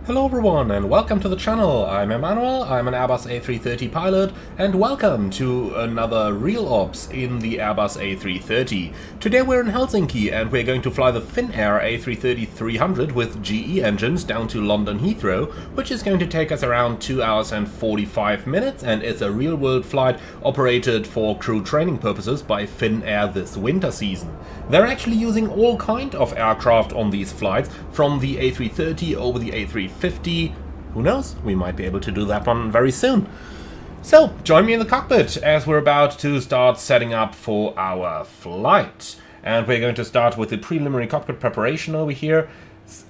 Hello everyone and welcome to the channel. I'm Emmanuel, I'm an Airbus A330 pilot, and welcome to another real ops in the Airbus A330. Today we're in Helsinki and we're going to fly the Finnair A330-300 with GE engines down to London Heathrow, which is going to take us around 2 hours and 45 minutes, and it's a real-world flight operated for crew training purposes by Finnair this winter season. They're actually using all kind of aircraft on these flights, from the A330 over the A350. Who knows, we might be able to do that one very soon. So, join me in the cockpit as we're about to start setting up for our flight. And we're going to start with the preliminary cockpit preparation over here.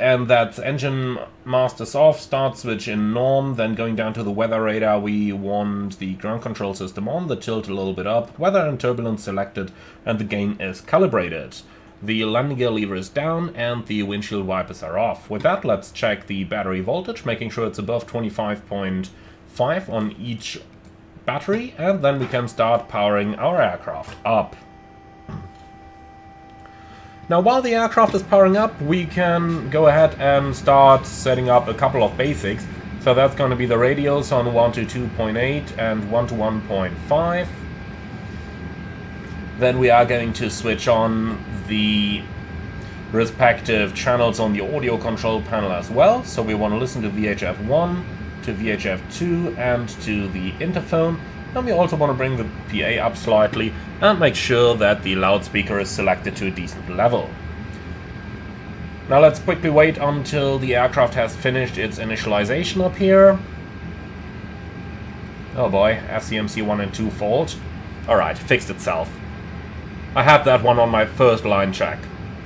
And that's engine masters off, start switch in norm, then going down to the weather radar we want the ground control system on, the tilt a little bit up, weather and turbulence selected, and the gain is calibrated. The landing gear lever is down and the windshield wipers are off. With that, let's check the battery voltage, making sure it's above 25.5 on each battery, and then we can start powering our aircraft up. Now, while the aircraft is powering up, we can go ahead and start setting up a couple of basics. So that's going to be the radios on 1 to 2.8 and 1 to 1.5. Then we are going to switch on the respective channels on the audio control panel as well. So we want to listen to VHF 1, to VHF 2, and to the interphone. And we also want to bring the PA up slightly and make sure that the loudspeaker is selected to a decent level. Now let's quickly wait until the aircraft has finished its initialization up here. Oh boy, FCMC 1 and 2 fault. Alright, fixed itself. I had that one on my first line check.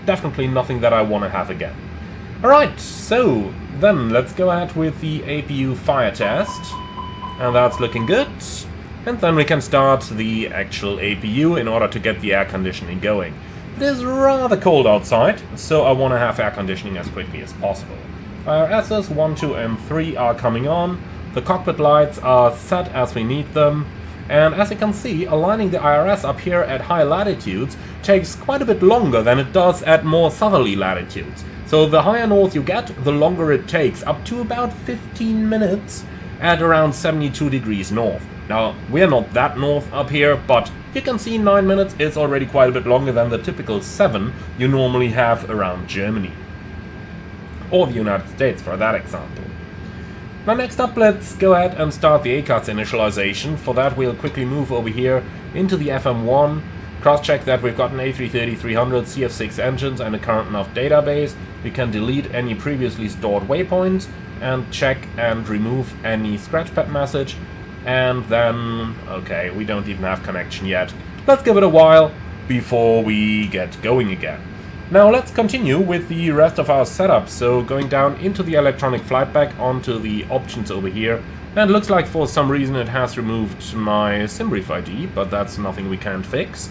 Definitely nothing that I want to have again. Alright, so then let's go ahead with the APU fire test. And that's looking good. And then we can start the actual APU in order to get the air conditioning going. It is rather cold outside, so I want to have air conditioning as quickly as possible. Our IRSs 1, 2 and 3 are coming on, the cockpit lights are set as we need them, and as you can see, aligning the IRS up here at high latitudes takes quite a bit longer than it does at more southerly latitudes. So the higher north you get, the longer it takes, up to about 15 minutes at around 72 degrees north. Now, we're not that north up here, but you can see 9 minutes is already quite a bit longer than the typical 7 you normally have around Germany. Or the United States, for that example. Now next up, let's go ahead and start the ACARS initialization. For that, we'll quickly move over here into the FM1, cross-check that we've got an A330-300 CF6 engines and a current enough database. We can delete any previously stored waypoints, and check and remove any scratchpad message. And then, okay, we don't even have connection yet. Let's give it a while before we get going again. Now let's continue with the rest of our setup. So going down into the electronic flight bag onto the options over here. And it looks like for some reason it has removed my SimBrief ID, but that's nothing we can't fix.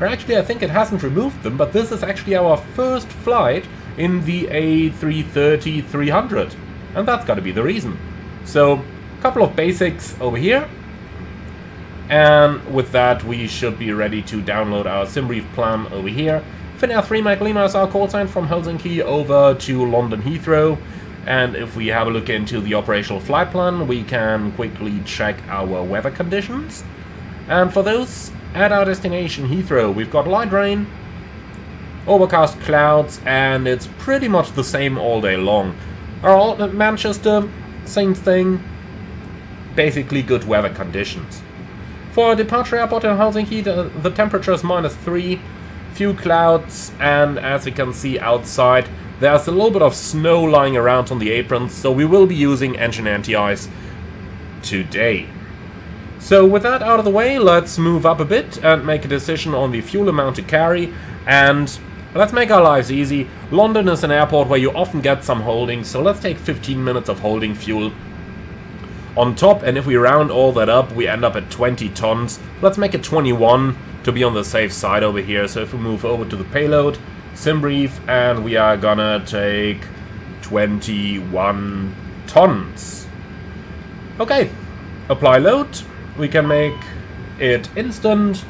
Or actually, I think it hasn't removed them, but this is actually our first flight in the A330-300. And that's got to be the reason. So, couple of basics over here, and with that we should be ready to download our SimBrief plan over here. Finnair 3 Mike Lima is our call sign from Helsinki over to London Heathrow, and if we have a look into the operational flight plan, we can quickly check our weather conditions. And for those, at our destination Heathrow, we've got light rain, overcast clouds, and it's pretty much the same all day long. At Manchester, same thing. Basically good weather conditions. For our departure airport in Helsinki, the temperature is -3, few clouds, and as you can see outside, there's a little bit of snow lying around on the aprons, so we will be using engine anti-ice today. So with that out of the way, let's move up a bit and make a decision on the fuel amount to carry, and let's make our lives easy. London is an airport where you often get some holding, so let's take 15 minutes of holding fuel on top, and if we round all that up, we end up at 20 tons. Let's make it 21 to be on the safe side over here. So if we move over to the payload, SimBrief, and we are gonna take 21 tons. Okay, apply load. We can make it instant,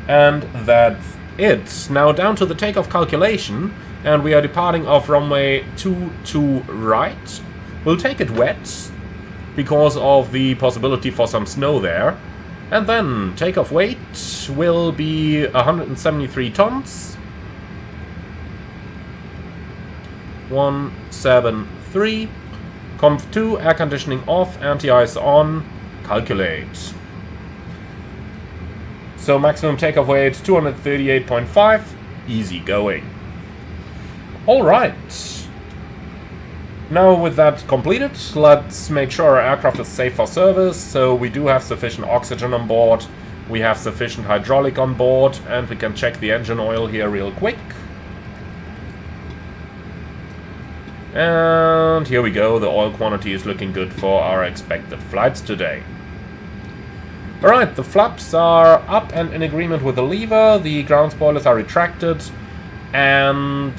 and that's it. Now down to the takeoff calculation, and we are departing off runway 22 right. We'll take it wet, because of the possibility for some snow there. And then takeoff weight will be 173 tons. 173. Conv 2, air conditioning off, anti-ice on, calculate. So maximum takeoff weight 238.5, easy going. Alright. Now with that completed, let's make sure our aircraft is safe for service. So we do have sufficient oxygen on board, we have sufficient hydraulic on board, and we can check the engine oil here real quick. And here we go, the oil quantity is looking good for our expected flights today. Alright, the flaps are up and in agreement with the lever, the ground spoilers are retracted, and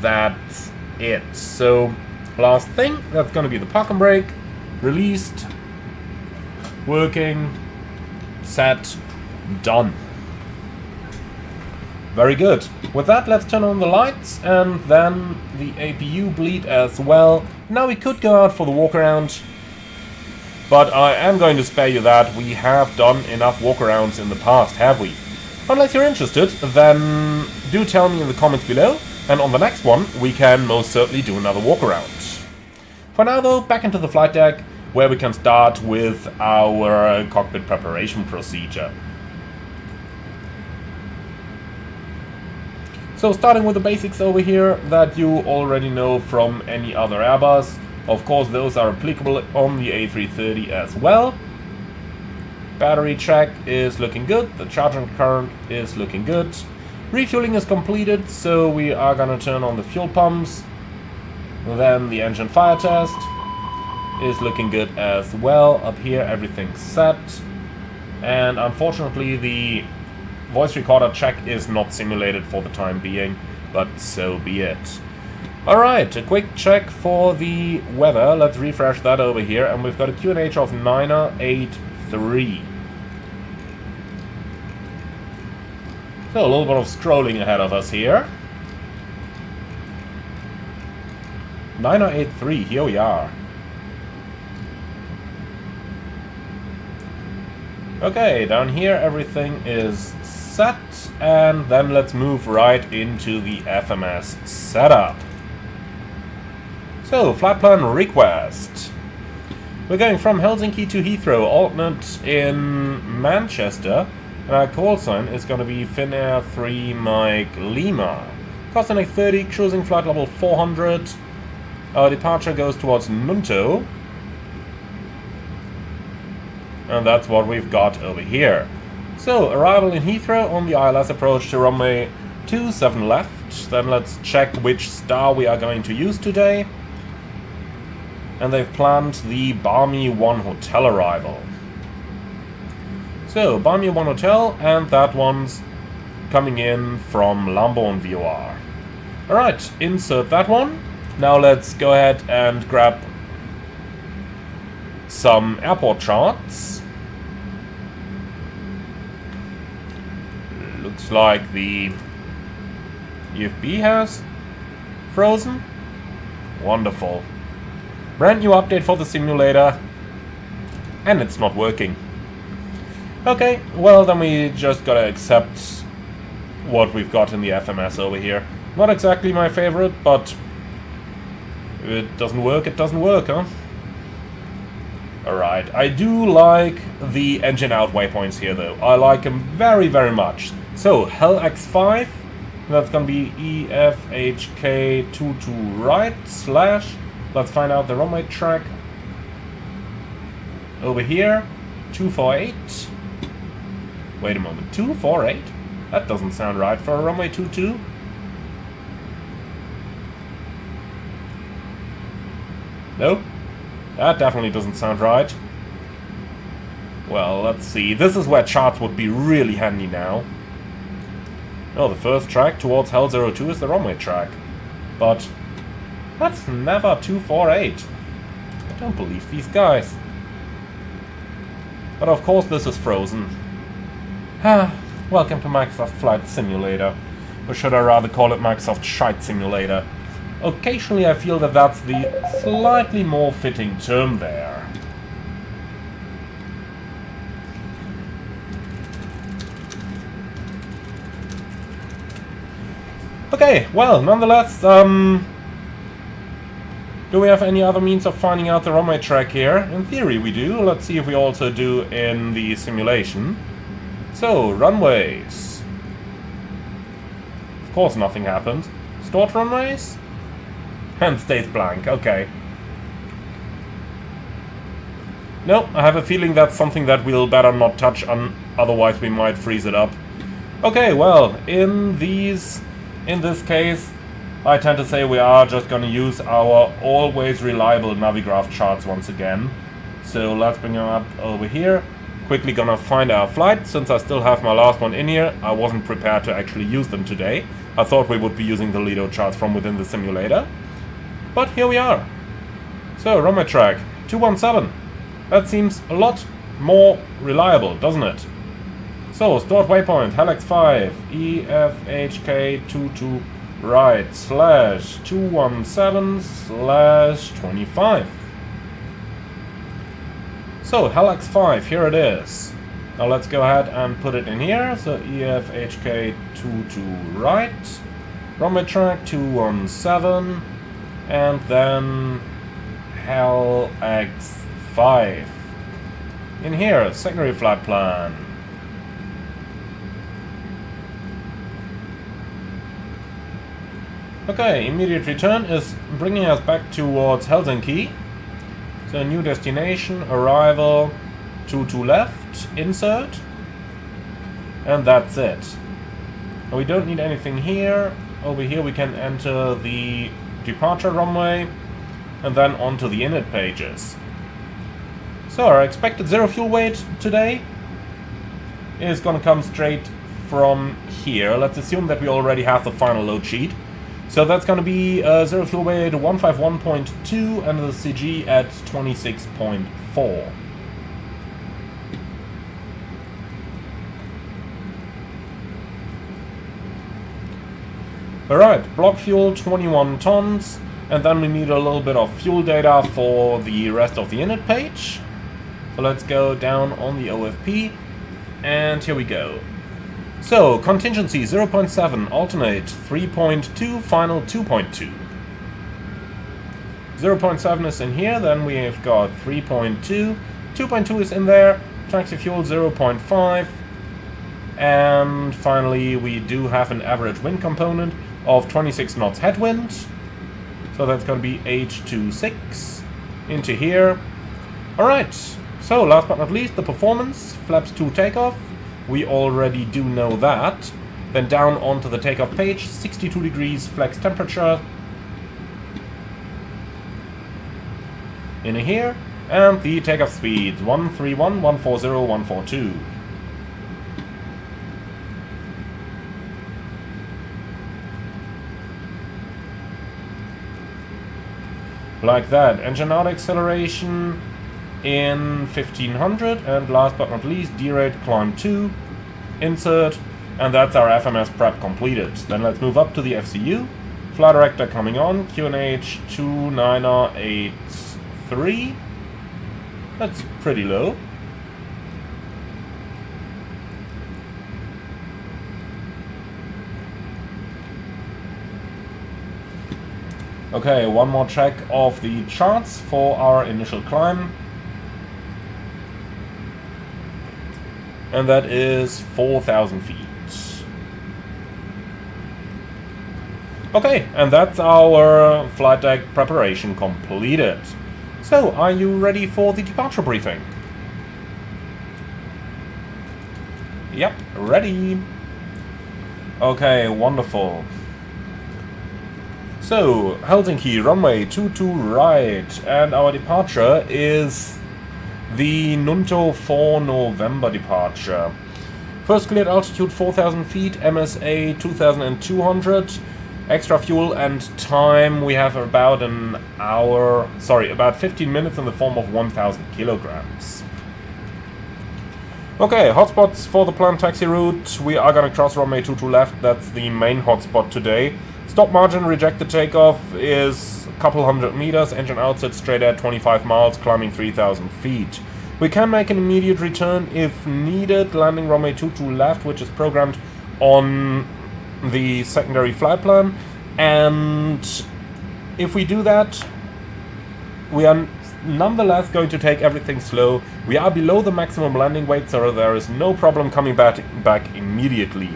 that's it. So, last thing, that's going to be the parking brake, released, working, set, done. Very good. With that, let's turn on the lights and then the APU bleed as well. Now we could go out for the walk around, but I am going to spare you that. We have done enough walkarounds in the past, have we? Unless you're interested, then do tell me in the comments below, and on the next one we can most certainly do another walkaround. For now though, back into the flight deck, where we can start with our cockpit preparation procedure. So starting with the basics over here that you already know from any other Airbus. Of course, those are applicable on the A330 as well. Battery check is looking good, the charging current is looking good. Refueling is completed, so we are gonna turn on the fuel pumps. Then the engine fire test is looking good as well. Up here everything's set. And unfortunately the voice recorder check is not simulated for the time being, but so be it. Alright, a quick check for the weather. Let's refresh that over here, and we've got a QNH of 983. So a little bit of scrolling ahead of us here. 983, here we are. Okay, down here everything is set, and then let's move right into the FMS setup. So, flight plan request. We're going from Helsinki to Heathrow, alternate in Manchester, and our call sign is going to be Finnair 3 Mike Lima. Costa A330, cruising flight level 400. Our departure goes towards Nunto. And that's what we've got over here. So, arrival in Heathrow on the ILS approach to runway 27 left. Then let's check which star we are going to use today. And they've planned the Balmy 1 hotel arrival. So, Balmy 1 hotel, and that one's coming in from Lamborn VOR. Alright, insert that one. Now let's go ahead and grab some airport charts. Looks like the EFB has frozen. Wonderful. Brand new update for the simulator, and it's not working. Okay, well then we just gotta accept what we've got in the FMS over here. Not exactly my favorite, but if it doesn't work, it doesn't work, huh? Alright, I do like the engine out waypoints here though. I like them very, very much. So, Hell X5, that's gonna be EFHK22 right, slash, let's find out the runway track. Over here, 248. Wait a moment, 248? That doesn't sound right for a runway 22. Nope, that definitely doesn't sound right. Well, let's see. This is where charts would be really handy now. No, the first track towards Hell 02 is the runway track. But that's never 248. I don't believe these guys. But of course this is frozen. Welcome to Microsoft Flight Simulator. Or should I rather call it Microsoft Shite Simulator? occasionally I feel that that's the slightly more fitting term there. Okay, well, nonetheless, do we have any other means of finding out the runway track here? In theory we do. Let's see if we also do in the simulation. So, runways. Of course nothing happened. Stored runways? And stays blank, okay. No, I have a feeling that's something that we'll better not touch on, otherwise we might freeze it up. Okay, well, in this case, I tend to say we are just gonna use our always reliable Navigraph charts once again. So let's bring them up over here. Quickly gonna find our flight, since I still have my last one in here. I wasn't prepared to actually use them today. I thought we would be using the Lido charts from within the simulator. But here we are. So, runway track, 217. That seems a lot more reliable, doesn't it? So, stored waypoint, Helix 5, EFHK22 right, /217/25. So, Helix 5, here it is. Now let's go ahead and put it in here. So, EFHK22 right, runway track 217, and then Helix 5. In here, secondary flight plan. Okay, immediate return is bringing us back towards Helsinki. So new destination, arrival, 22 left, insert. And that's it. We don't need anything here. Over here we can enter the departure runway and then onto the init pages. So our expected zero fuel weight today is going to come straight from here. Let's assume that we already have the final load sheet. So that's going to be zero fuel weight 151.2 and the CG at 26.4. Alright, block fuel 21 tons, and then we need a little bit of fuel data for the rest of the init page. So let's go down on the OFP, and here we go. So, contingency 0.7, alternate 3.2, final 2.2. 0.7 is in here, then we have got 3.2, 2.2 is in there, taxi fuel 0.5, and finally we do have an average wind component of 26 knots headwind. So that's going to be H26 into here. Alright, so last but not least, the performance, flaps 2 takeoff. We already do know that. Then down onto the takeoff page, 62 degrees flex temperature. In here, and the takeoff speeds, 131, 140, 142. Like that. Engine out acceleration in 1500, and last but not least, D-rate climb 2, insert, and that's our FMS prep completed. Then let's move up to the FCU. Flight director coming on, QNH 2983. That's pretty low. Okay, one more check of the charts for our initial climb. And that is 4,000 feet. Okay, and that's our flight deck preparation completed. So, are you ready for the departure briefing? Yep, ready. Okay, wonderful. So, Helsinki, runway 22 right, and our departure is the Nunto for November departure. First cleared altitude 4,000 feet, MSA 2,200. Extra fuel and time, we have about about 15 minutes in the form of 1,000 kilograms. Okay, hotspots for the planned taxi route. We are gonna cross runway 22 left, that's the main hotspot today. Stop margin rejected takeoff is a couple hundred meters. Engine outside straight at 25 miles, climbing 3,000 feet. We can make an immediate return if needed. Landing runway 22 left, which is programmed on the secondary flight plan. And if we do that, we are nonetheless going to take everything slow. We are below the maximum landing weight, so there is no problem coming back immediately.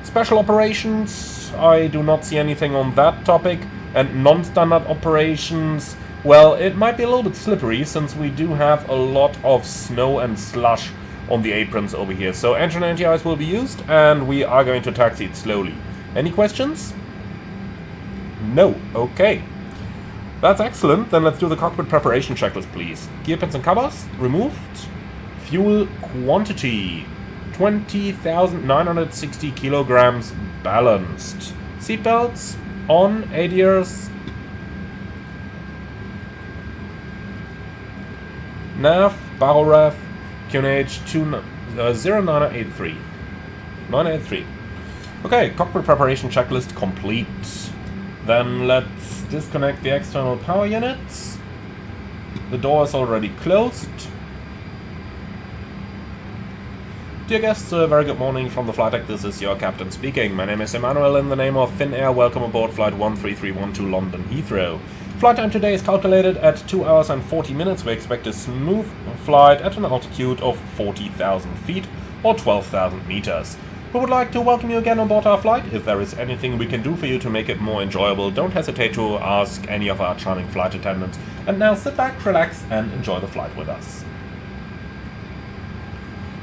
Special operations, I do not see anything on that topic. And non-standard operations, well, it might be a little bit slippery since we do have a lot of snow and slush on the aprons over here. So engine anti-ice will be used and we are going to taxi it slowly. Any questions? No. Okay. That's excellent. Then let's do the cockpit preparation checklist, please. Gear pins and covers removed. Fuel quantity 20,960 kilograms balanced. Seatbelts on, ADRs. Nav, barrel ref, QNH 0983. 983. Okay, cockpit preparation checklist complete. Then let's disconnect the external power units. The door is already closed. Dear guests, a very good morning from the flight deck. This is your captain speaking. My name is Emmanuel. In the name of Finnair, welcome aboard flight 13312 to London Heathrow. Flight time today is calculated at 2 hours and 40 minutes. We expect a smooth flight at an altitude of 40,000 feet or 12,000 meters. We would like to welcome you again on board our flight. If there is anything we can do for you to make it more enjoyable, don't hesitate to ask any of our charming flight attendants. And now sit back, relax, and enjoy the flight with us.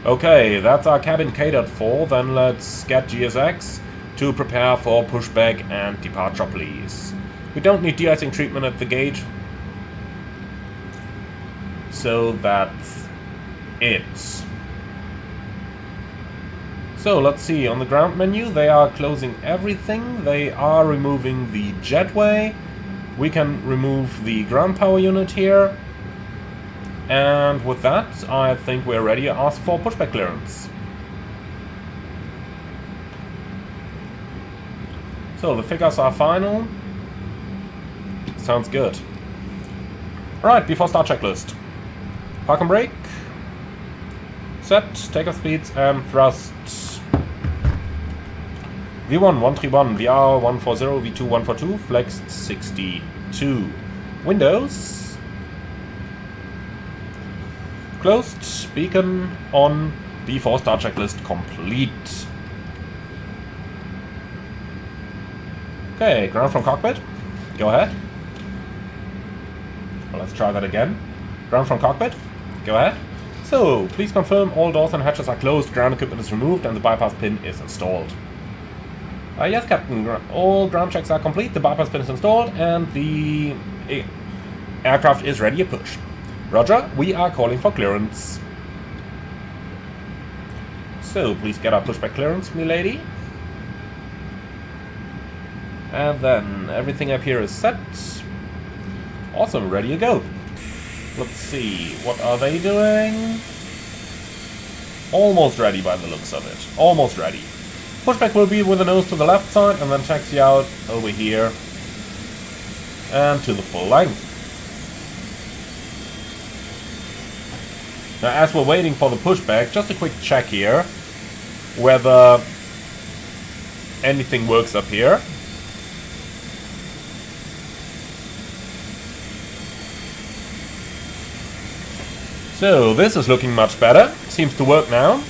Okay, that's our cabin catered for. Then let's get GSX to prepare for pushback and departure, please. We don't need de-icing treatment at the gate. So that's it. So let's see, on the ground menu they are closing everything. They are removing the jetway. We can remove the ground power unit here. And with that, I think we're ready to ask for pushback clearance. So the figures are final. Sounds good. Alright, before start checklist. Park and brake. Set, takeoff speeds and thrusts. V1 131, VR 140, V2 142, flex 62. Windows. Closed, beacon on, before start checklist complete. Okay, ground from cockpit. Go ahead. Well, let's try that again. Ground from cockpit. Go ahead. So, please confirm all doors and hatches are closed, ground equipment is removed, and the bypass pin is installed. Yes, Captain. All ground checks are complete, the bypass pin is installed, and the aircraft is ready to push. Roger, we are calling for clearance. So, please get our pushback clearance, milady. And then, everything up here is set. Awesome, ready to go. Let's see, what are they doing? Almost ready by the looks of it. Almost ready. Pushback will be with the nose to the left side, and then taxi out over here. And to the full length. Now, as we're waiting for the pushback, just a quick check here whether anything works up here. So, this is looking much better. Seems to work now.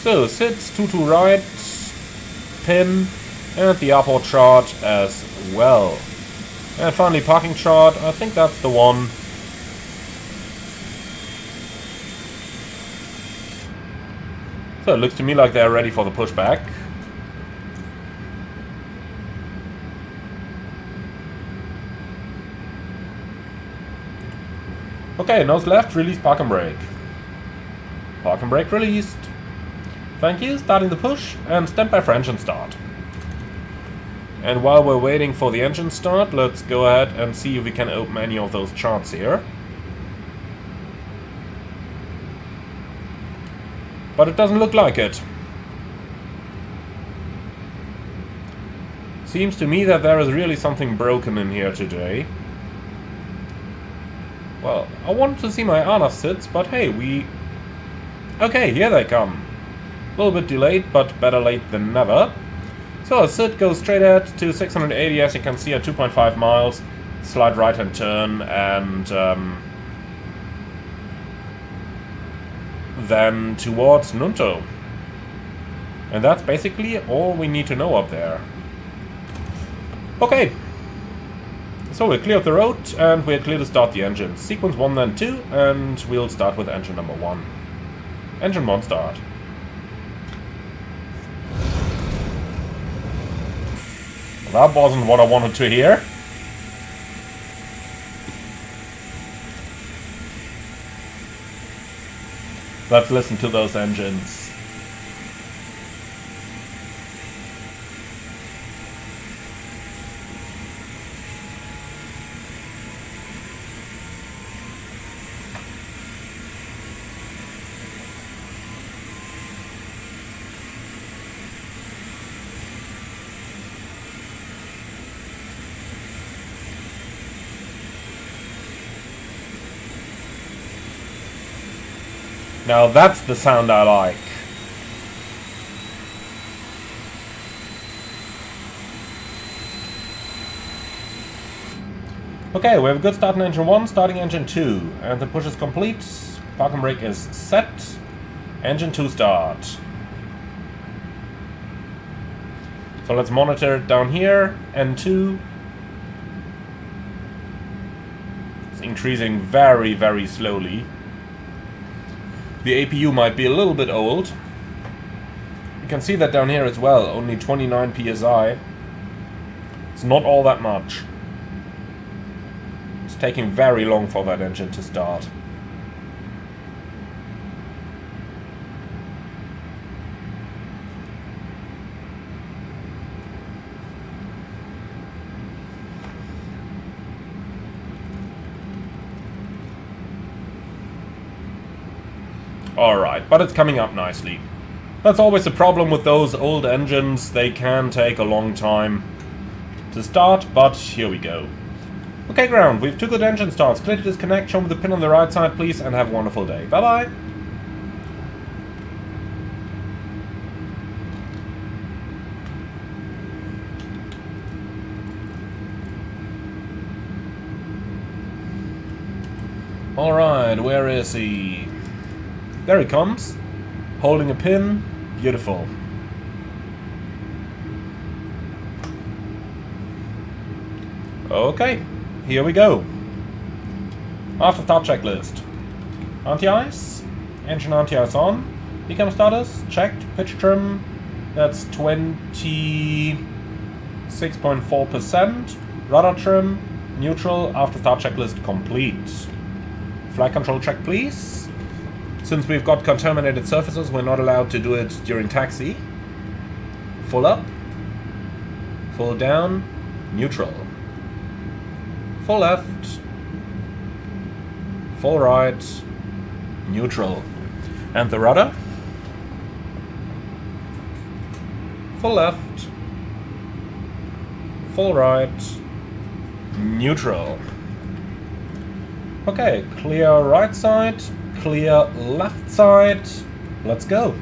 So, sits, 2 to right, pin, and the airport chart as well. And finally, parking chart. I think that's the one. So it looks to me like they're ready for the pushback. Okay, nose left, release park and brake. Park and brake released. Thank you, starting the push, and stand by for engine start. And while we're waiting for the engine start, let's go ahead and see if we can open any of those charts here. But it doesn't look like it. Seems to me that there is really something broken in here today. Well, I wanted to see my ANAF sits, but hey, okay, here they come. A little bit delayed, but better late than never. So a sit goes straight ahead to 680, as you can see, at 2.5 miles. Slight right-hand turn, and then towards Nunto. And that's basically all we need to know up there. Okay. So we're clear of the road, and we're clear to start the engine. Sequence 1, then 2, and we'll start with engine number 1. Engine 1 start. That wasn't what I wanted to hear. Let's listen to those engines. Now that's the sound I like. Okay, we have a good start in engine 1, starting engine 2. And the push is complete. Parking brake is set. Engine 2 start. So let's monitor it down here. N2. It's increasing very, very slowly. The APU might be a little bit old. You can see that down here as well, only 29 psi. It's not all that much. It's taking very long for that engine to start. Alright, but it's coming up nicely. That's always the problem with those old engines. They can take a long time to start, but here we go. Okay, ground, we have 2 good engine starts. Clear to disconnect, show me the pin on the right side, please, and have a wonderful day. Bye-bye. Alright, where is he? There he comes, holding a pin. Beautiful. Okay, here we go. After start checklist. Anti-ice. Engine anti-ice on. Decam status. Checked. Pitch trim. That's 26.4%. Rudder trim. Neutral. After start checklist complete. Flight control check, please. Since we've got contaminated surfaces, we're not allowed to do it during taxi. Full up. Full down. Neutral. Full left. Full right. Neutral. And the rudder. Full left. Full right. Neutral. Okay, clear right side. Clear left side. Let's go.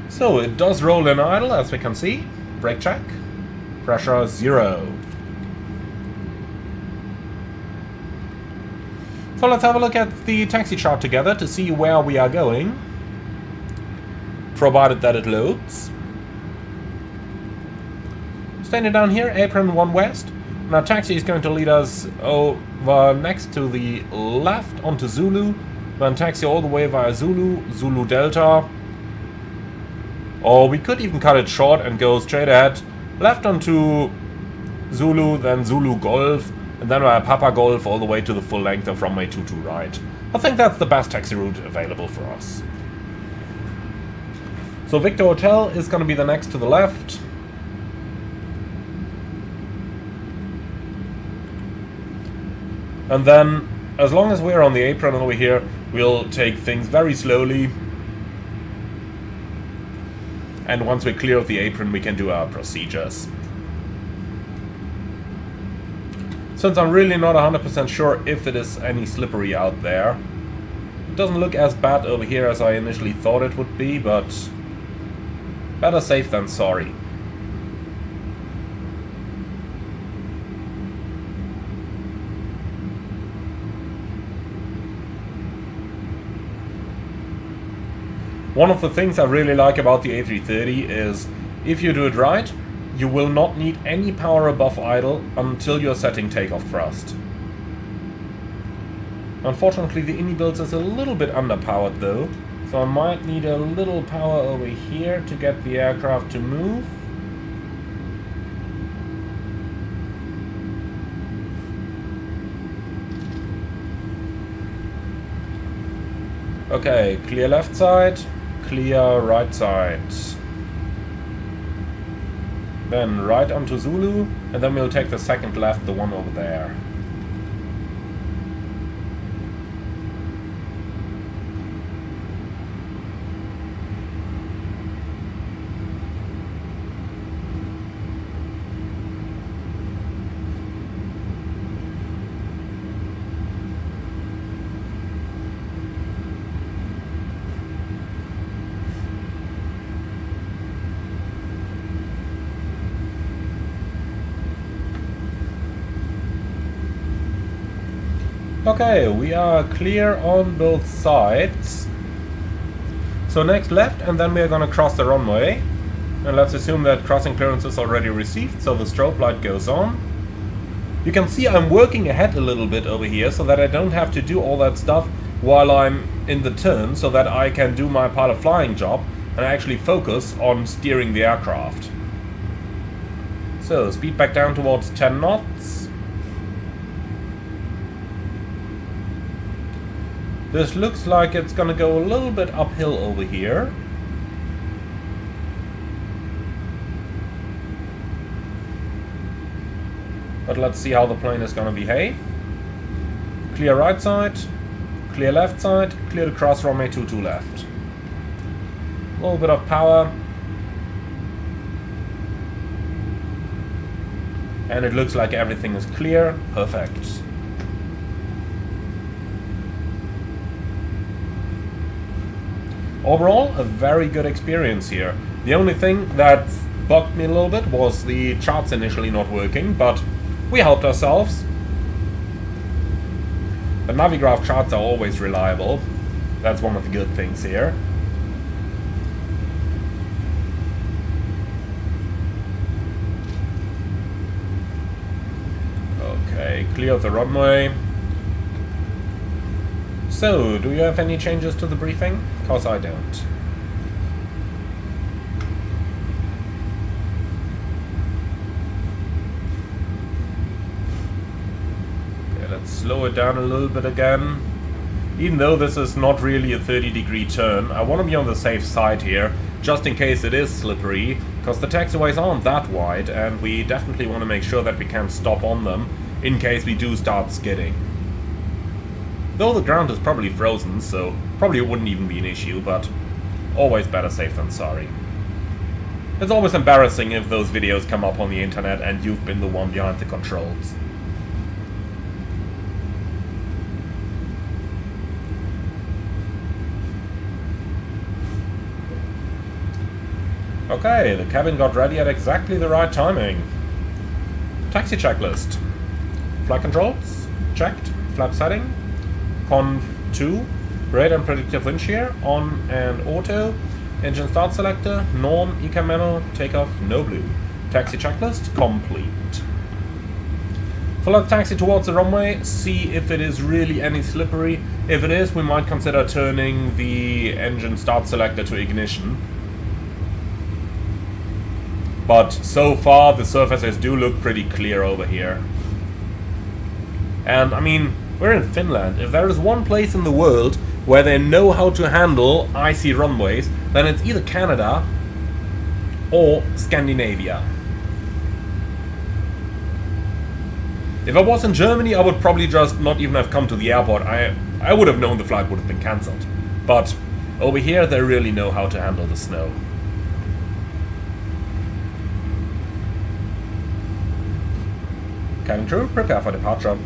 So it does roll in idle, as we can see. Brake check. Pressure 0. So let's have a look at the taxi chart together to see where we are going, provided that it loads. Standing down here, apron 1 west. Now taxi is going to lead us over next to the left onto Zulu, then taxi all the way via Zulu, Zulu Delta. Or we could even cut it short and go straight ahead, left onto Zulu, then Zulu Golf, and then via Papa Golf all the way to the full length of runway 22 right. I think that's the best taxi route available for us. So Victor Hotel is going to be the next to the left. And then, as long as we're on the apron over here, we'll take things very slowly. And once we're clear of the apron, we can do our procedures. Since I'm really not 100% sure if it is any slippery out there, it doesn't look as bad over here as I initially thought it would be, but better safe than sorry. One of the things I really like about the A330 is, if you do it right, you will not need any power above idle until you're setting takeoff thrust. Unfortunately, the ini-build is a little bit underpowered though, so I might need a little power over here to get the aircraft to move. Okay, clear left side. Clear right side. Then right onto Zulu, and then we'll take the second left, the one over there. Okay, we are clear on both sides. So next left, and then we are gonna cross the runway. And let's assume that crossing clearance is already received, so the strobe light goes on. You can see I'm working ahead a little bit over here, so that I don't have to do all that stuff while I'm in the turn, so that I can do my pilot flying job and actually focus on steering the aircraft. So, speed back down towards 10 knots. This looks like it's gonna go a little bit uphill over here. But let's see how the plane is gonna behave. Clear right side, clear left side, clear to cross runway 22 left. A little bit of power. And it looks like everything is clear. Perfect. Overall, a very good experience here. The only thing that bugged me a little bit was the charts initially not working, but we helped ourselves. The Navigraph charts are always reliable. That's one of the good things here. Okay, clear the runway. So, do you have any changes to the briefing? Cause I don't. Okay, let's slow it down a little bit again. Even though this is not really a 30-degree turn, I want to be on the safe side here, just in case it is slippery, because the taxiways aren't that wide, and we definitely want to make sure that we can stop on them, in case we do start skidding. Though the ground is probably frozen, so probably it wouldn't even be an issue, but always better safe than sorry. It's always embarrassing if those videos come up on the internet and you've been the one behind the controls. Okay, the cabin got ready at exactly the right timing. Taxi checklist. Flight controls, checked. Flap setting. Conv 2, radar and predictive wind shear, on and auto, engine start selector, norm, ECAM memo, takeoff, no blue. Taxi checklist, complete. Follow the taxi towards the runway, see if it is really any slippery. If it is, we might consider turning the engine start selector to ignition. But so far, the surfaces do look pretty clear over here. And, I mean, we're in Finland. If there is one place in the world where they know how to handle icy runways, then it's either Canada or Scandinavia. If I was in Germany, I would probably just not even have come to the airport. I would have known the flight would have been cancelled. But over here, they really know how to handle the snow. Cabin crew, prepare for departure.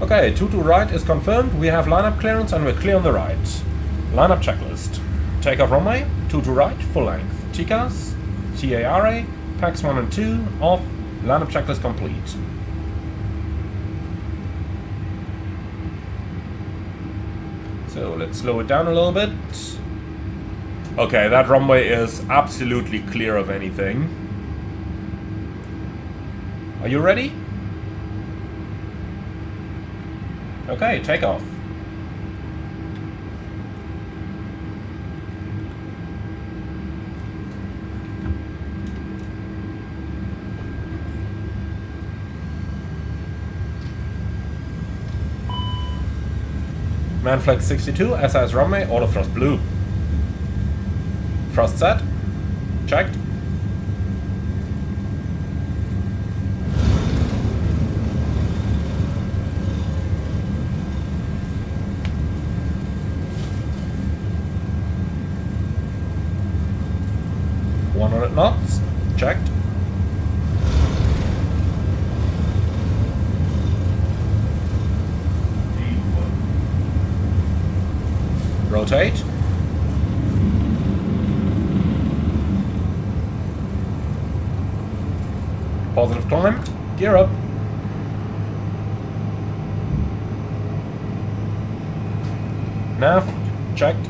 Okay, 2 to right is confirmed. We have lineup clearance and we're clear on the right. Lineup checklist. Takeoff runway, 2 to right, full length. TCAS, TARA, PAX 1 and 2, off. Lineup checklist complete. So let's slow it down a little bit. Okay, that runway is absolutely clear of anything. Are you ready? Okay, takeoff. Manflex 62, SAS runway, auto thrust blue. Thrust set. Checked. Knots, checked. Rotate. Positive climb. Gear up. Nav, checked.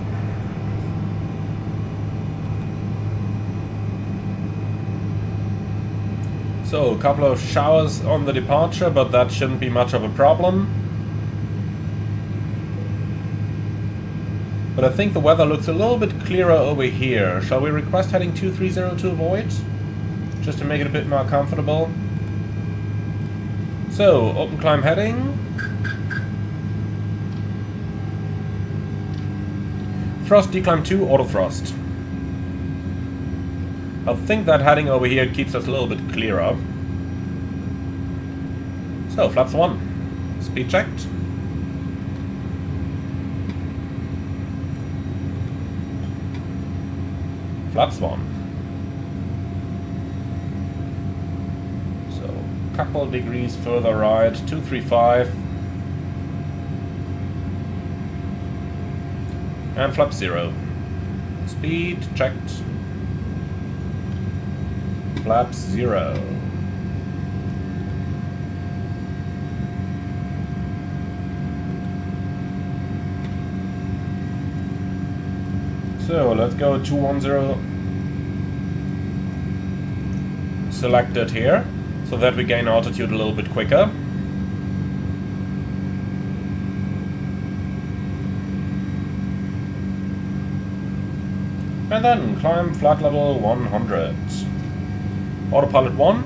So, a couple of showers on the departure, but that shouldn't be much of a problem. But I think the weather looks a little bit clearer over here. Shall we request heading 230 to avoid? Just to make it a bit more comfortable. So, open climb heading. Thrust declimb 2, auto thrust. I think that heading over here keeps us a little bit clearer. So, flaps 1. Speed checked. Flaps 1. So, couple degrees further right, 235. And flap 0. Speed checked. Flaps 0. So let's go 210 selected here, so that we gain altitude a little bit quicker. And then climb flight level 100. Autopilot 1.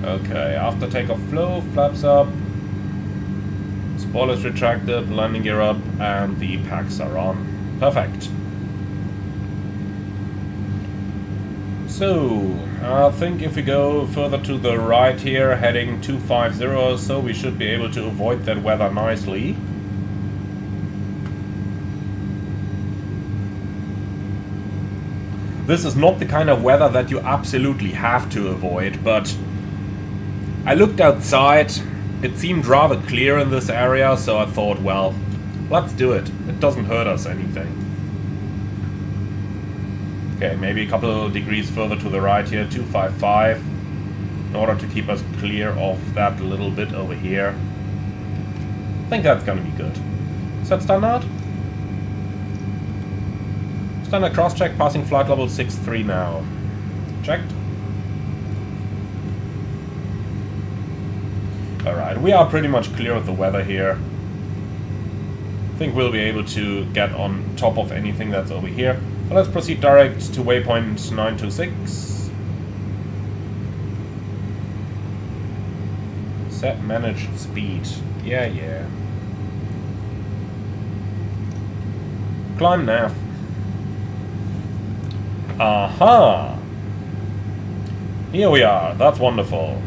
Okay, after takeoff flow, flaps up, spoilers retracted, landing gear up, and the packs are on. Perfect. So, I think if we go further to the right here, heading 250 or so, we should be able to avoid that weather nicely. This is not the kind of weather that you absolutely have to avoid, but I looked outside, it seemed rather clear in this area, so I thought, well, let's do it. It doesn't hurt us anything. Okay, maybe a couple of degrees further to the right here, 255, in order to keep us clear of that little bit over here. I think that's gonna be good. Set standard? Standard cross-check, passing flight level 63 now. Checked. Alright, we are pretty much clear of the weather here. I think we'll be able to get on top of anything that's over here. So let's proceed direct to waypoint 926. Set managed speed. Yeah. Climb nav. Aha! Here we are, that's wonderful.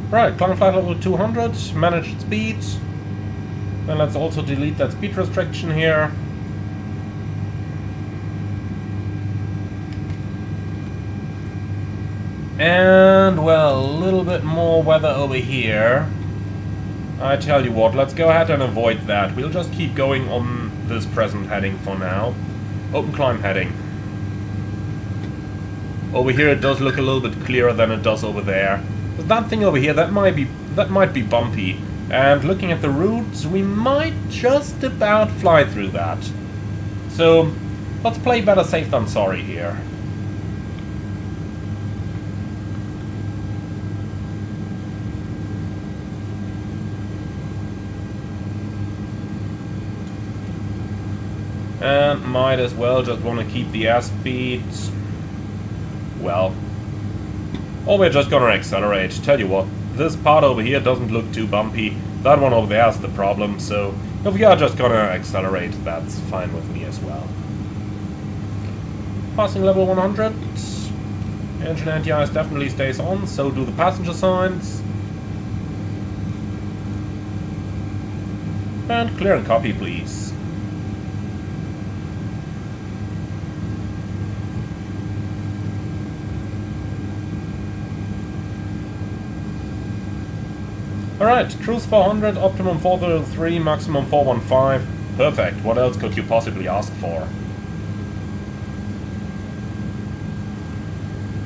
Right, climb flight level 200, managed speed. Then let's also delete that speed restriction here. And, well, a little bit more weather over here. I tell you what, let's go ahead and avoid that. We'll just keep going on this present heading for now. Open climb heading. Over here it does look a little bit clearer than it does over there. But that thing over here, that might be bumpy. And looking at the routes, we might just about fly through that. So, let's play better safe than sorry here. And might as well just want to keep the airspeed, well, or we're just gonna accelerate. Tell you what, this part over here doesn't look too bumpy. That one over there is the problem, so if we are just gonna accelerate, that's fine with me as well. Passing level 100. Engine anti-ice definitely stays on, so do the passenger signs. And clear and copy, please. Alright, cruise 400, optimum 403, maximum 415. Perfect, what else could you possibly ask for?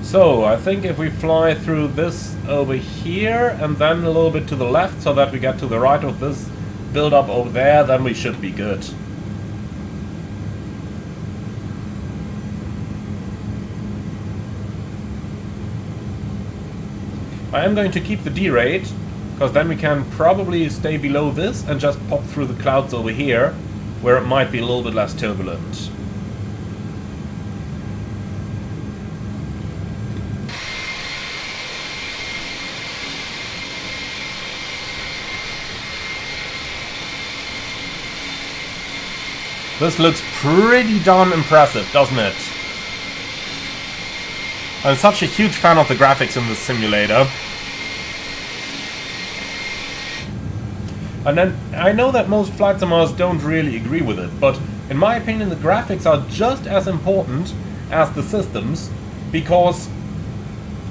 So, I think if we fly through this over here, and then a little bit to the left, so that we get to the right of this build-up over there, then we should be good. I am going to keep the D rate, because then we can probably stay below this and just pop through the clouds over here, where it might be a little bit less turbulent. This looks pretty darn impressive, doesn't it? I'm such a huge fan of the graphics in this simulator. And then, I know that most flight simulators don't really agree with it, but in my opinion the graphics are just as important as the systems, because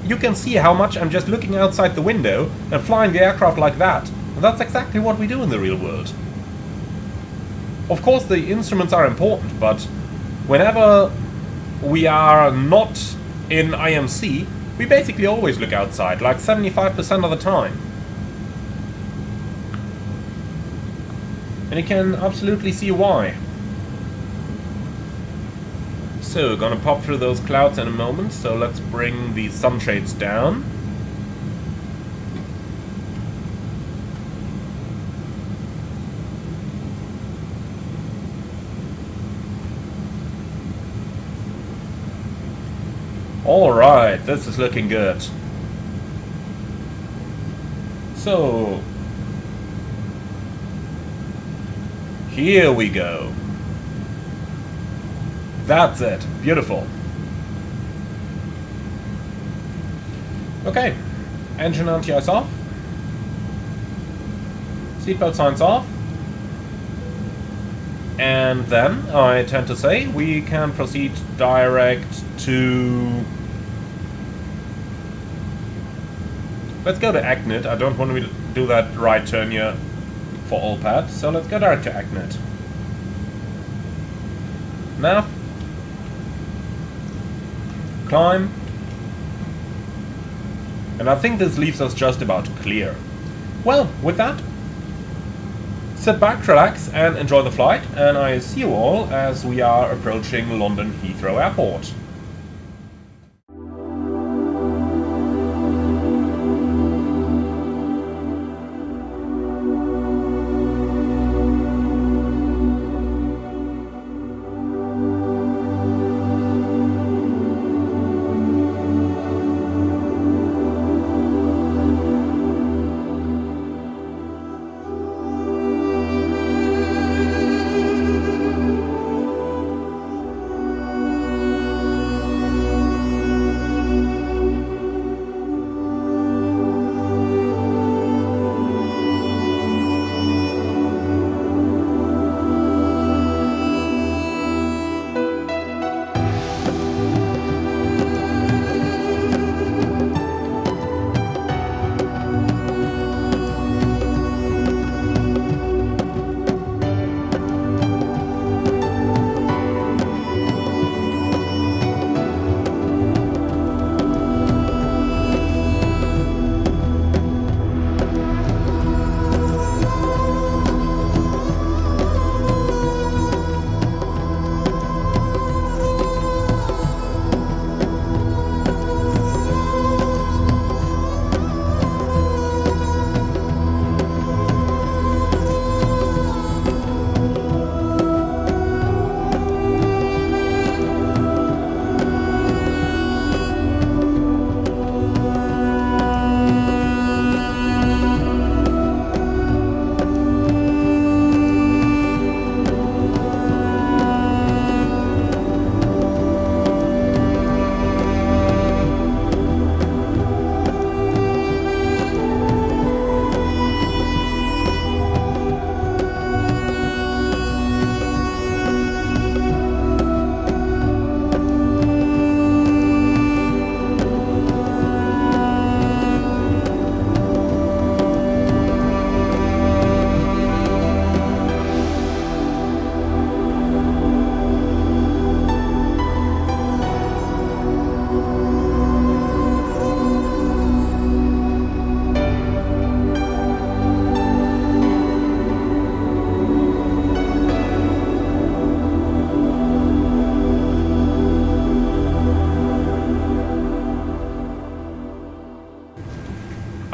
you can see how much I'm just looking outside the window and flying the aircraft like that. And that's exactly what we do in the real world. Of course the instruments are important, but whenever we are not in IMC, we basically always look outside, like 75% of the time. And you can absolutely see why. So, gonna pop through those clouds in a moment, so let's bring the sunshades down. Alright, this is looking good. So, here we go. That's it. Beautiful. Okay. Engine anti-ice off. Seatbelt signs off. And then, I tend to say, we can proceed direct to... Let's go to Acnit. I don't want to do that right turn here for all pads, so let's go direct to Acnit. Nav. Climb. And I think this leaves us just about clear. Well, with that, sit back, relax, and enjoy the flight, and I see you all as we are approaching London Heathrow Airport.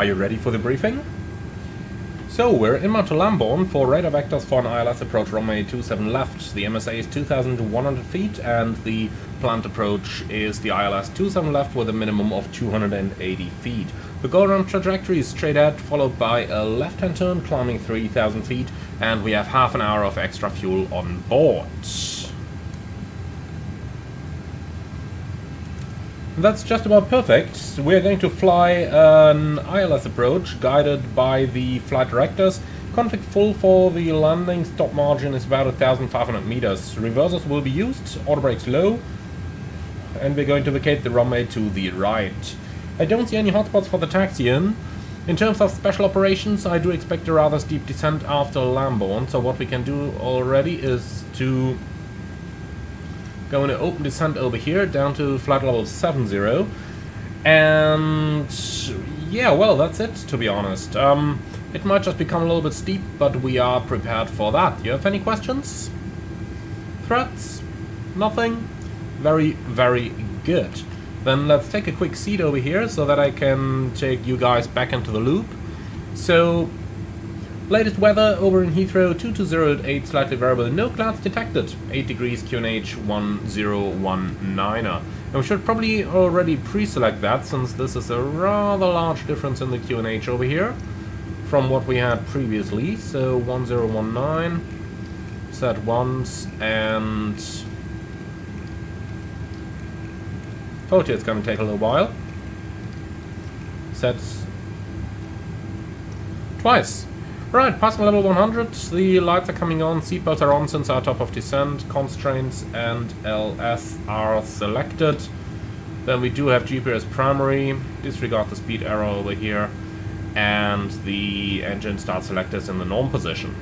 you ready for the briefing? So, we're in to Lambourne for radar vectors for an ILS approach runway 27 left. The MSA is 2,100 feet and the planned approach is the ILS 27 left with a minimum of 280 feet. The go-around trajectory is straight ahead, followed by a left-hand turn climbing 3,000 feet, and we have half an hour of extra fuel on board. That's just about perfect. We're going to fly an ILS approach guided by the flight directors. Config full for the landing. Stop margin is about 1,500 meters. Reversers will be used. Auto brakes low. And we're going to vacate the runway to the right. I don't see any hotspots for the taxi in. In terms of special operations, I do expect a rather steep descent after Lambourne. So what we can do already is to go in an open descent over here, down to flight level 70. And yeah, well, that's it, to be honest. It might just become a little bit steep, but we are prepared for that. You have any questions? Threats? Nothing? Very, very good. Then let's take a quick seat over here so that I can take you guys back into the loop. So, latest weather over in Heathrow, 2208, slightly variable, no clouds detected, 8 degrees QNH 1019er. And we should probably already pre-select that, since this is a rather large difference in the QNH over here from what we had previously. So 1019, set once, and told you it's going to take a little while. Sets twice. Right, passing level 100, the lights are coming on, seatbelts are on since our top of descent, constraints and LS are selected. Then we do have GPS primary, disregard the speed arrow over here, and the engine start selectors in the norm position.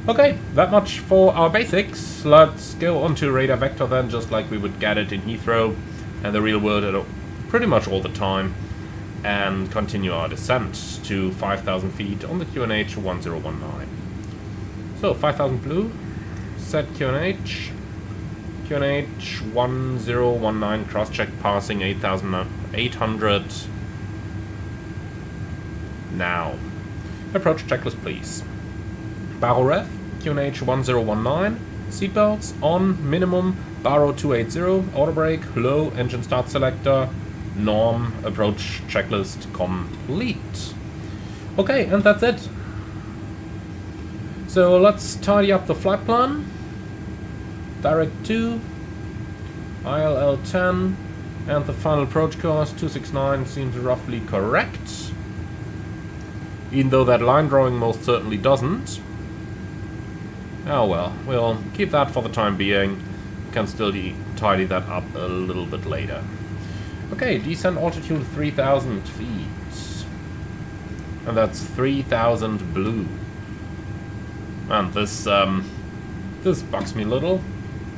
Okay, that much for our basics. Let's go on to radar vector then, just like we would get it in Heathrow and the real world pretty much all the time. And continue our descent to 5,000 feet on the QNH 1019. So 5,000 blue, set QNH 1019, cross-check passing 8,800. Now, approach checklist please. Baro ref, QNH 1019, seatbelts on, minimum, Baro 280, auto brake, low, engine start selector, norm, approach checklist complete. Okay, and that's it. So let's tidy up the flight plan. Direct 2, ILL 10, and the final approach course 269 seems roughly correct. Even though that line drawing most certainly doesn't. Oh well, we'll keep that for the time being. We can still tidy that up a little bit later. Okay, descent altitude 3,000 feet. And that's 3,000 blue. And this bugs me a little.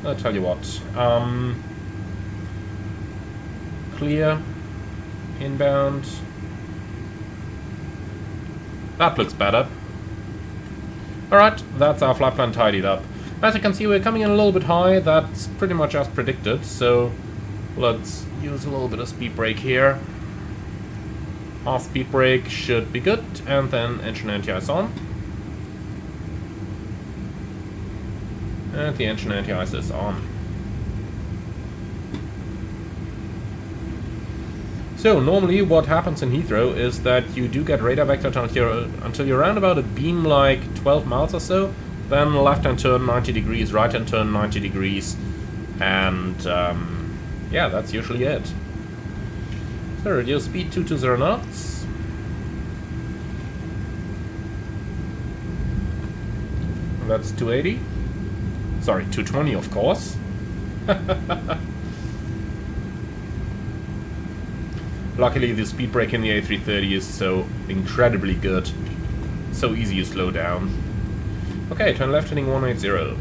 I'll tell you what. Clear. Inbound. That looks better. Alright, that's our flight plan tidied up. As you can see, we're coming in a little bit high. That's pretty much as predicted, so let's use a little bit of speed brake here. Half speed brake should be good, and then engine anti-ice on. And the engine anti-ice is on. So normally what happens in Heathrow is that you do get radar vector until you're around about a beam like 12 miles or so, then left hand turn 90 degrees, right hand turn 90 degrees, and yeah, that's usually it. So reduce speed 220 knots. That's 280. Sorry, 220 of course. Luckily the speed brake in the A330 is so incredibly good. So easy to slow down. Okay, turn left heading 180.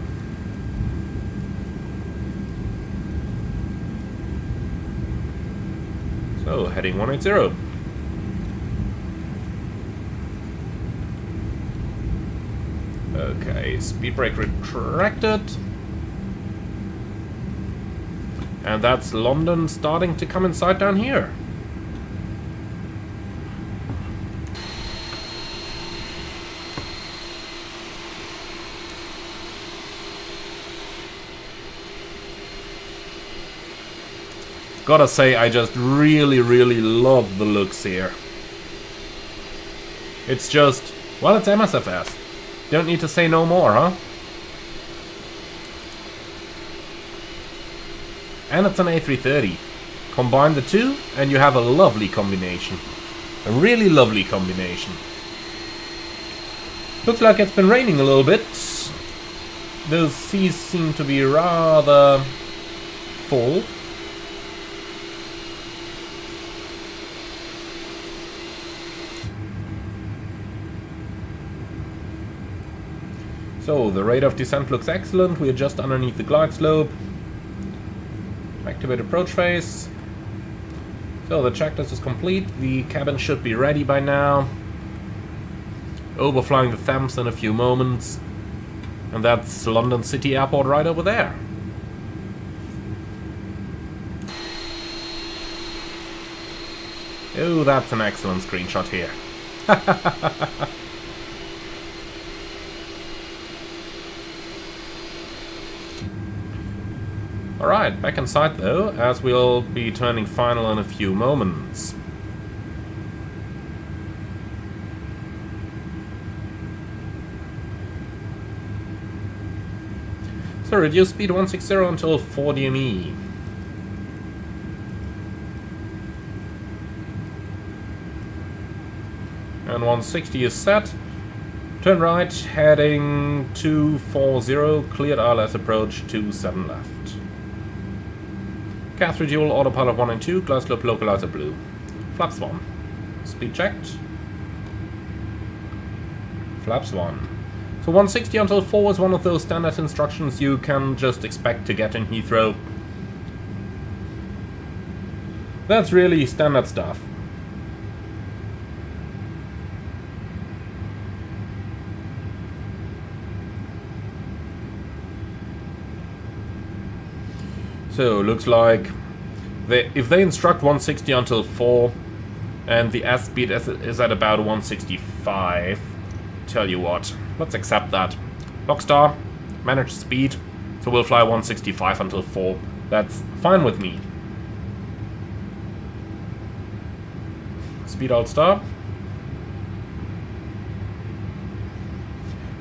So, heading 180. Okay, speed brake retracted. And that's London starting to come in sight down here. Gotta say, I just really, really love the looks here. It's just, well, it's MSFS. Don't need to say no more, huh? And it's an A330. Combine the two, and you have a lovely combination. A really lovely combination. Looks like it's been raining a little bit. Those seas seem to be rather full. So, the rate of descent looks excellent. We are just underneath the glide slope. Activate approach phase. So, the checklist is complete. The cabin should be ready by now. Overflying the Thames in a few moments. And that's London City Airport right over there. Oh, that's an excellent screenshot here. Alright, back inside though, as we'll be turning final in a few moments. So reduce speed 160 until 4 DME. And 160 is set. Turn right, heading 240, cleared ILS approach 27 left. Gas redual, autopilot 1 and 2, glide slope localizer blue. Flaps 1. Speed checked. Flaps 1. So 160 until 4 is one of those standard instructions you can just expect to get in Heathrow. That's really standard stuff. So, looks like if they instruct 160 until 4 and the airspeed is at about 165, tell you what, let's accept that. Lockstar, manage speed, so we'll fly 165 until 4. That's fine with me. Speed alt star.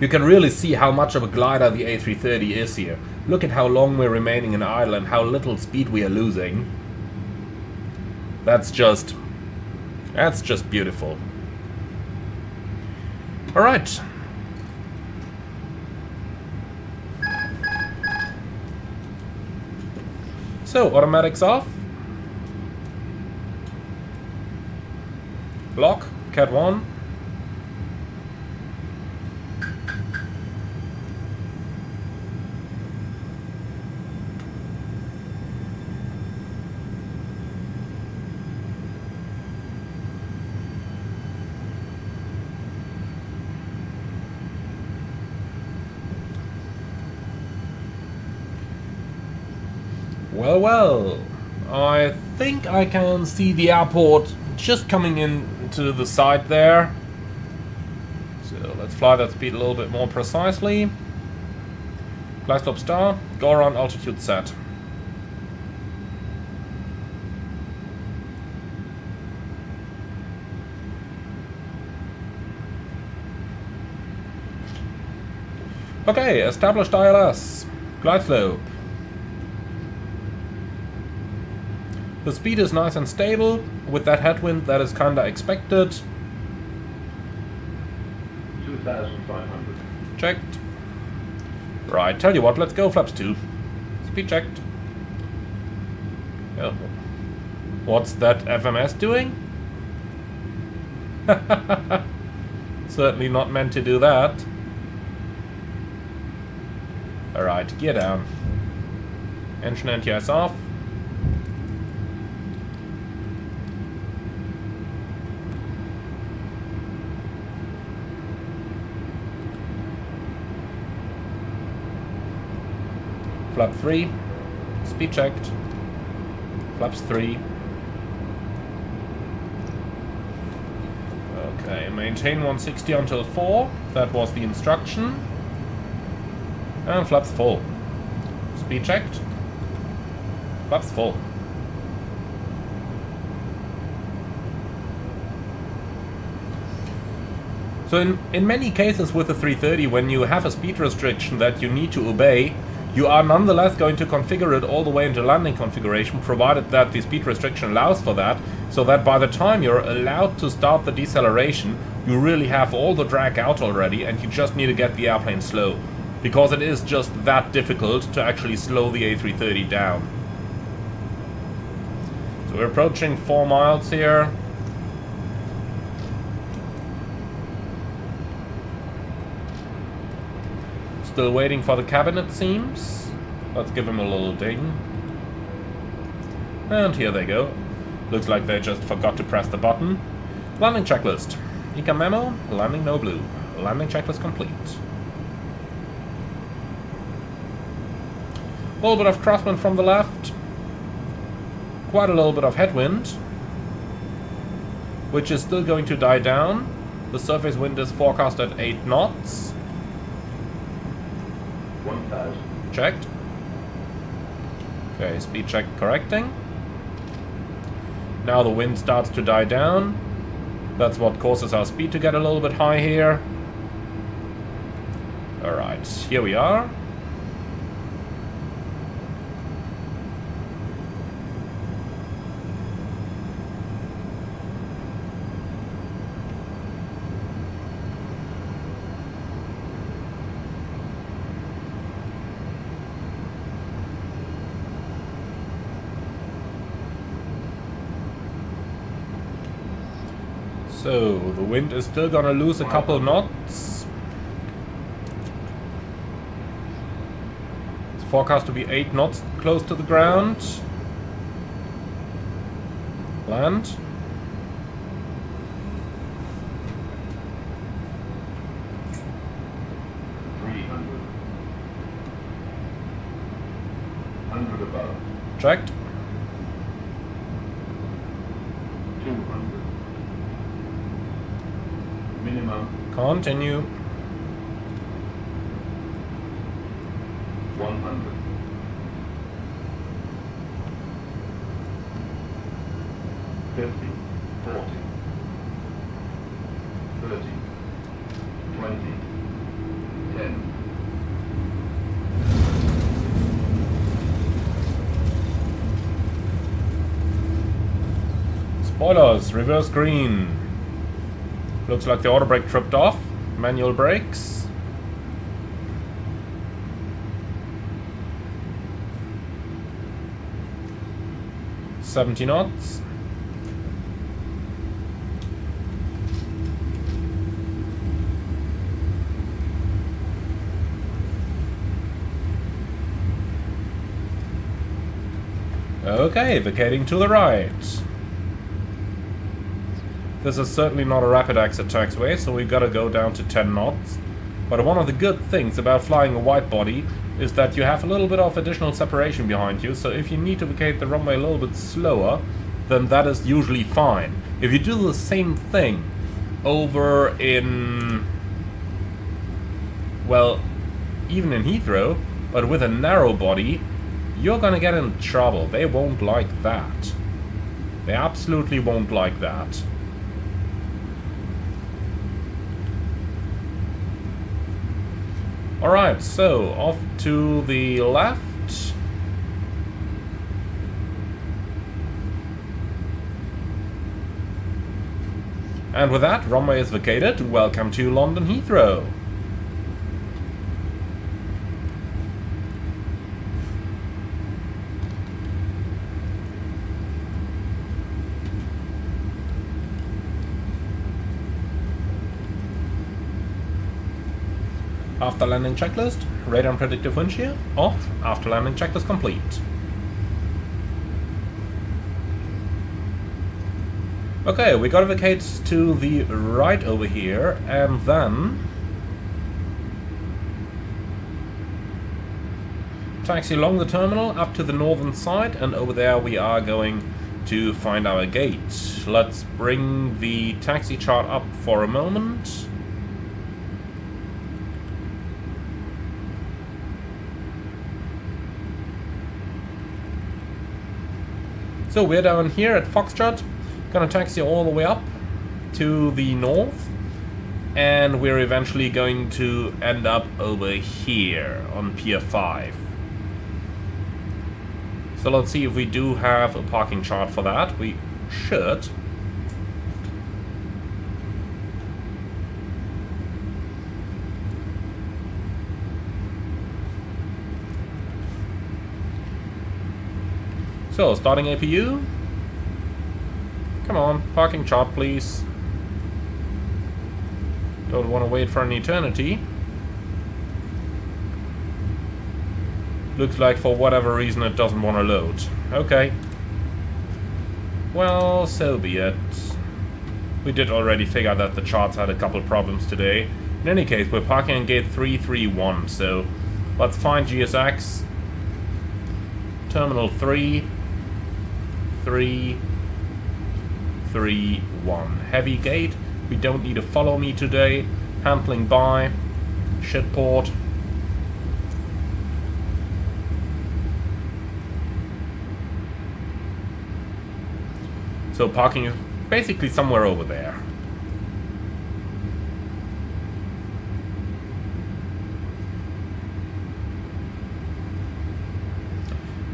You can really see how much of a glider the A330 is here. Look at how long we're remaining in idle and how little speed we are losing. That's just beautiful. Alright. So, automatics off. Lock, Cat 1. Well, I think I can see the airport just coming in to the side there. So let's fly that speed a little bit more precisely. Glide slope star, go around altitude set. Okay, established ILS. Glide slope. The speed is nice and stable. With that headwind, that is kinda expected. 2,500. Checked. Right, tell you what, let's go flaps 2. Speed checked. Oh. What's that FMS doing? Certainly not meant to do that. Alright, gear down. Engine anti-ice off. Flap 3, speed checked, flaps 3. Okay, maintain 160 until 4, that was the instruction. And flaps full. Speed checked, flaps full. So in many cases with the 330, when you have a speed restriction that you need to obey, you are nonetheless going to configure it all the way into landing configuration, provided that the speed restriction allows for that, so that by the time you're allowed to start the deceleration, you really have all the drag out already, and you just need to get the airplane slow. Because it is just that difficult to actually slow the A330 down. So we're approaching 4 miles here. Still waiting for the cabin, it seems. Let's give him a little ding. And here they go. Looks like they just forgot to press the button. Landing checklist. Econ memo, landing no blue. Landing checklist complete. A little bit of crosswind from the left. Quite a little bit of headwind, which is still going to die down. The surface wind is forecast at 8 knots. 1,000. Checked. Okay, speed check correcting. Now the wind starts to die down. That's what causes our speed to get a little bit high here. Alright, here we are. So, the wind is still gonna lose a couple knots. It's forecast to be 8 knots close to the ground. Land. Above. Checked. 200. Minimum. Continue. 100. 50. 40. 30. 20. 10. Spoilers, reverse green. Looks like the auto brake tripped off. Manual brakes. $70 knots. Okay, vacating to the right. This is certainly not a rapid exit taxiway, so we've got to go down to 10 knots. But one of the good things about flying a wide body is that you have a little bit of additional separation behind you, so if you need to vacate the runway a little bit slower, then that is usually fine. If you do the same thing over in, well, even in Heathrow, but with a narrow body, you're gonna get in trouble. They won't like that. They absolutely won't like that. Alright, so off to the left. And with that, runway is vacated. Welcome to London Heathrow. After landing checklist, radar and predictive wind shear off. After landing checklist complete. Okay, we gotta vacate to the right over here, and then taxi along the terminal up to the northern side, and over there we are going to find our gate. Let's bring the taxi chart up for a moment. So we're down here at Foxtrot, gonna taxi all the way up to the north, and we're eventually going to end up over here on Pier 5. So let's see if we do have a parking chart for that. We should. So, starting APU. Come on, parking chart, please. Don't want to wait for an eternity. Looks like for whatever reason it doesn't want to load. Okay. Well, so be it. We did already figure that the charts had a couple problems today. In any case, we're parking on gate 331, so let's find GSX. Terminal 3. 3, 3, 1. Heavy gate. We don't need to follow me today. Handling by. Shitport. So parking is basically somewhere over there.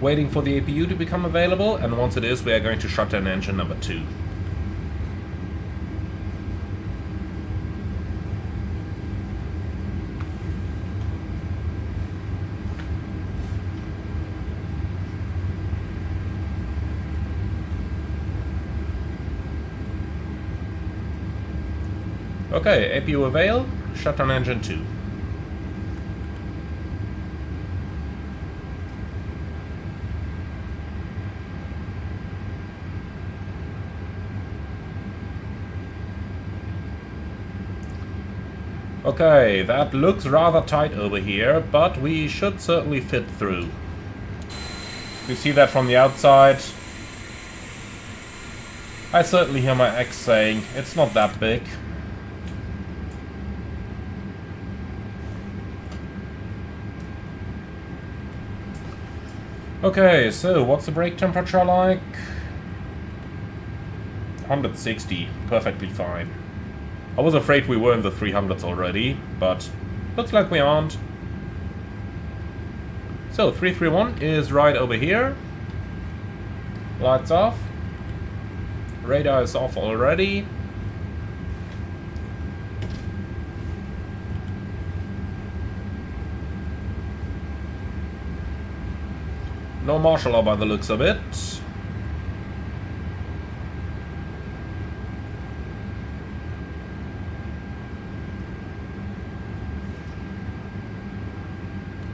Waiting for the APU to become available, and once it is, we are going to shut down engine number 2. Okay, APU avail, shut down engine 2. Okay, that looks rather tight over here, but we should certainly fit through. You see that from the outside. I certainly hear my ex saying, it's not that big. Okay, so what's the brake temperature like? 160, perfectly fine. I was afraid we were in the 300s already, but looks like we aren't. So, 331 is right over here. Lights off. Radar is off already. No martial law by the looks of it.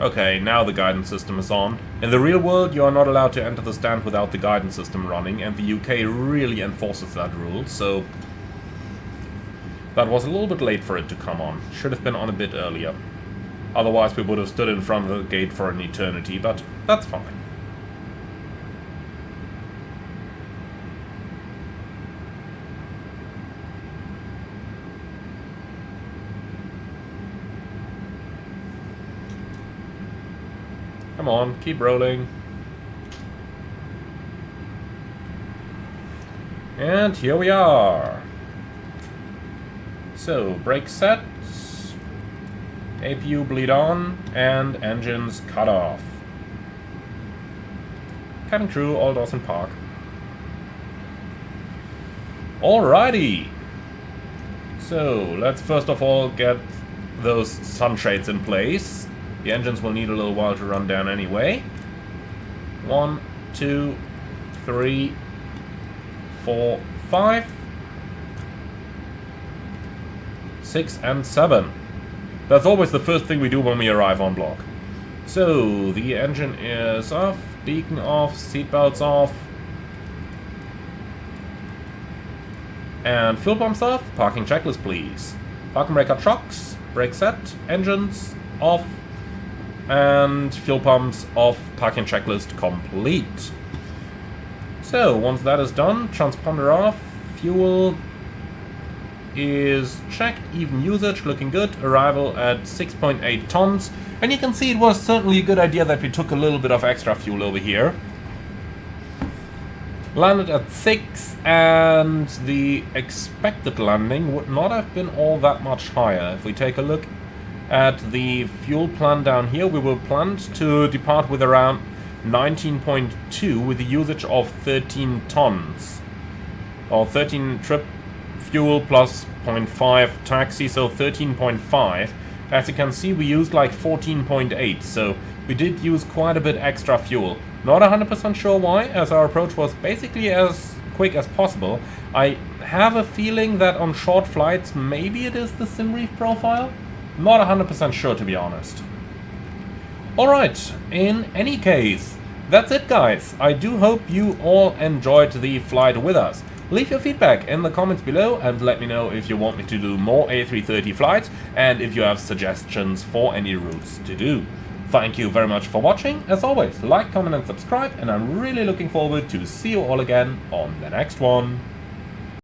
Okay, now the guidance system is on. In the real world, you are not allowed to enter the stand without the guidance system running, and the UK really enforces that rule, so that was a little bit late for it to come on. Should have been on a bit earlier. Otherwise, we would have stood in front of the gate for an eternity, but that's fine. Come on, keep rolling. And here we are. So, brake set, APU bleed on, and engines cut off. Cabin crew, all doors in park. Alrighty. So, let's first of all get those sunshades in place. The engines will need a little while to run down anyway. 1, 2, 3, 4, 5, 6, and 7. That's always the first thing we do when we arrive on block. So, the engine is off, beacon off, seatbelts off. And fuel pumps off. Parking checklist, please. Parking brake trucks, brake set, engines off. And fuel pumps off, parking checklist complete. So, once that is done, transponder off, fuel is checked, even usage, looking good, arrival at 6.8 tons. And you can see it was certainly a good idea that we took a little bit of extra fuel over here. landed at 6, and the expected landing would not have been all that much higher. If we take a look at the fuel plan down here, we were planned to depart with around 19.2 with a usage of 13 tons. Or 13 trip fuel plus 0.5 taxi, so 13.5. As you can see, we used like 14.8, so we did use quite a bit extra fuel. Not 100% sure why, as our approach was basically as quick as possible. I have a feeling that on short flights, maybe it is the SimReef profile? Not 100% sure, to be honest. Alright, in any case, that's it guys. I do hope you all enjoyed the flight with us. Leave your feedback in the comments below and let me know if you want me to do more A330 flights and if you have suggestions for any routes to do. Thank you very much for watching. As always, like, comment and subscribe, and I'm really looking forward to see you all again on the next one.